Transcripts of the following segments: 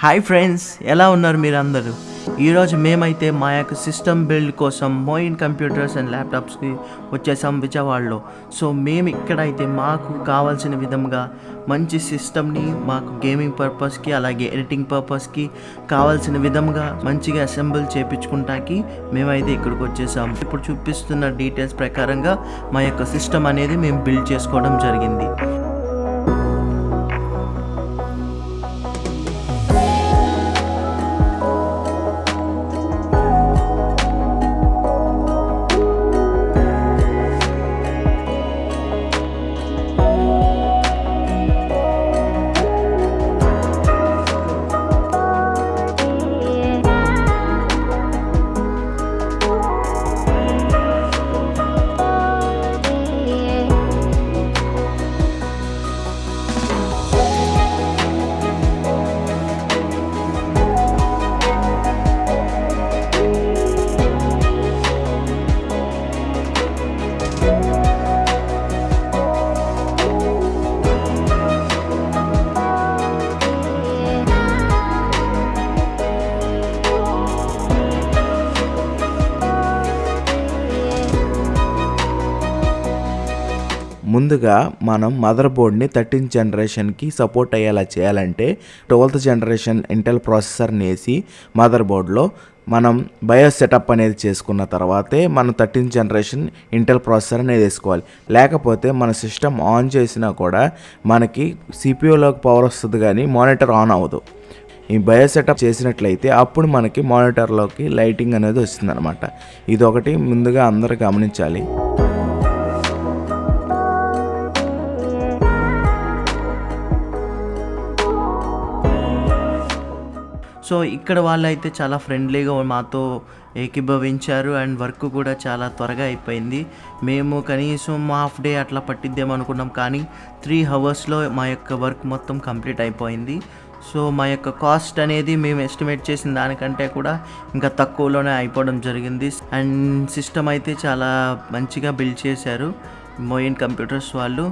Hi friends, ఎలా ఉన్నారు మీరు అందరూ? ఈరోజు మేమైతే మా యొక్క సిస్టమ్ బిల్డ్ కోసం మోయిన్ కంప్యూటర్స్ అండ్ ల్యాప్టాప్స్కి వచ్చేసాం విజయవాడలో. సో మేము ఇక్కడైతే మాకు కావాల్సిన విధంగా మంచి సిస్టమ్ని మాకు గేమింగ్ పర్పస్కి అలాగే ఎడిటింగ్ పర్పస్కి కావాల్సిన విధంగా మంచిగా అసెంబుల్ చేయించుకుంటానికి మేమైతే ఇక్కడికి వచ్చేసాం. ఇప్పుడు చూపిస్తున్న డీటెయిల్స్ ప్రకారంగా మా యొక్క సిస్టమ్ అనేది మేము బిల్డ్ చేసుకోవడం జరిగింది. ముందుగా మనం మదర్ బోర్డ్ని 13th జనరేషన్కి సపోర్ట్ అయ్యేలా చేయాలంటే 12th జనరేషన్ ఇంటెల్ ప్రాసెసర్ని వేసి మదర్ బోర్డ్లో మనం బయోస్ సెటప్ అనేది చేసుకున్న తర్వాతే మనం 13th జనరేషన్ ఇంటెల్ ప్రాసెసర్ అనేది వేసుకోవాలి. లేకపోతే మన సిస్టమ్ ఆన్ చేసినా కూడా మనకి సిపియూలోకి పవర్ వస్తుంది కానీ మానిటర్ ఆన్ అవ్వదు. ఈ బయో సెటప్ చేసినట్లయితే అప్పుడు మనకి మానిటర్లోకి లైటింగ్ అనేది వస్తుంది అనమాట. ఇదొకటి ముందుగా అందరూ గమనించాలి. సో ఇక్కడ వాళ్ళు అయితే చాలా ఫ్రెండ్లీగా మాతో ఏకీభవించారు అండ్ వర్క్ కూడా చాలా త్వరగా అయిపోయింది. మేము కనీసం హాఫ్ డే అట్లా పట్టిద్దామనుకున్నాం, కానీ 3 అవర్స్లో మా యొక్క వర్క్ మొత్తం కంప్లీట్ అయిపోయింది. సో మా యొక్క కాస్ట్ అనేది మేము ఎస్టిమేట్ చేసిన దానికంటే కూడా ఇంకా తక్కువలోనే అయిపోవడం జరిగింది. అండ్ సిస్టమ్ అయితే చాలా మంచిగా బిల్డ్ చేశారు మోయిన్ కంప్యూటర్స్ వాళ్ళు.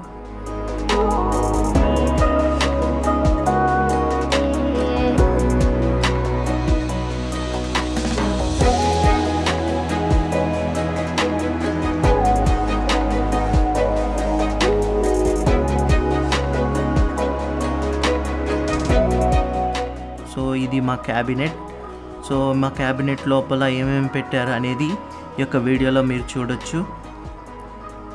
సో ఇది మా క్యాబినెట్. సో మా క్యాబినెట్ లోపల ఏమేమి పెట్టారు అనేది ఈ యొక్క వీడియోలో మీరు చూడొచ్చు.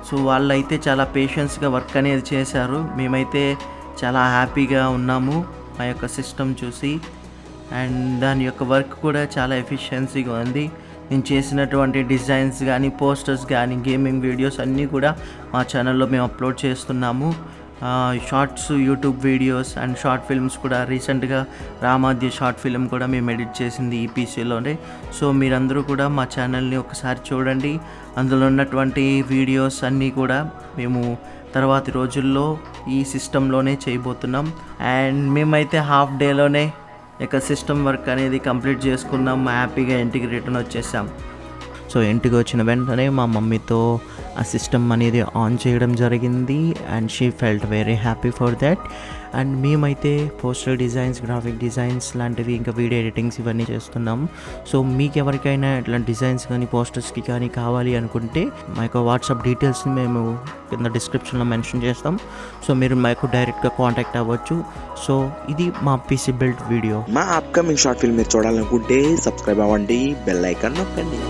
సో వాళ్ళైతే చాలా పేషెన్స్గా వర్క్ అనేది చేశారు. మేమైతే చాలా హ్యాపీగా ఉన్నాము మా యొక్క సిస్టమ్ చూసి. అండ్ దాని యొక్క వర్క్ కూడా చాలా ఎఫిషియన్సీగా ఉంది. నేను చేసినటువంటి డిజైన్స్ కానీ పోస్టర్స్ కానీ గేమింగ్ వీడియోస్ అన్నీ కూడా మా ఛానల్లో మేము అప్లోడ్ చేస్తున్నాము. Shorts, YouTube videos and short films కూడా రీసెంట్గా రామాధ్య షార్ట్ ఫిల్మ్ కూడా మేము ఎడిట్ చేసింది ఈ పీసీలోనే. సో మీరందరూ కూడా మా ఛానల్ని ఒకసారి చూడండి. అందులో ఉన్నటువంటి వీడియోస్ అన్నీ కూడా మేము తర్వాతి రోజుల్లో ఈ సిస్టంలోనే చేయబోతున్నాం. అండ్ మేమైతే హాఫ్ డేలోనే ఇక సిస్టమ్ వర్క్ అనేది కంప్లీట్ చేసుకున్నాం. హ్యాపీగా ఇంటికి రిటర్న్ వచ్చేసాం. సో ఇంటికి వచ్చిన వెంటనే మా మమ్మీతో ఆ సిస్టమ్ అనేది ఆన్ చేయడం జరిగింది and she felt very happy for that. And మేమైతే పోస్టర్ డిజైన్స్, గ్రాఫిక్ డిజైన్స్ లాంటివి ఇంకా వీడియో ఎడిటింగ్స్ ఇవన్నీ చేస్తున్నాము. సో మీకు ఎవరికైనా ఇట్లాంటి డిజైన్స్ కానీ పోస్టర్స్కి కానీ కావాలి అనుకుంటే మా యొక్క వాట్సాప్ డీటెయిల్స్ని మేము కింద డిస్క్రిప్షన్లో మెన్షన్ చేస్తాం. సో మీరు మాకు డైరెక్ట్గా కాంటాక్ట్ అవ్వచ్చు. సో ఇది మా పీసీ బిల్డ్ వీడియో. మా అప్కమింగ్ షార్ట్ ఫిల్మ్ మీరు చూడాలనుకుంటే సబ్స్క్రైబ్ అవ్వండి, బెల్ ఐకాన్ నొక్కండి.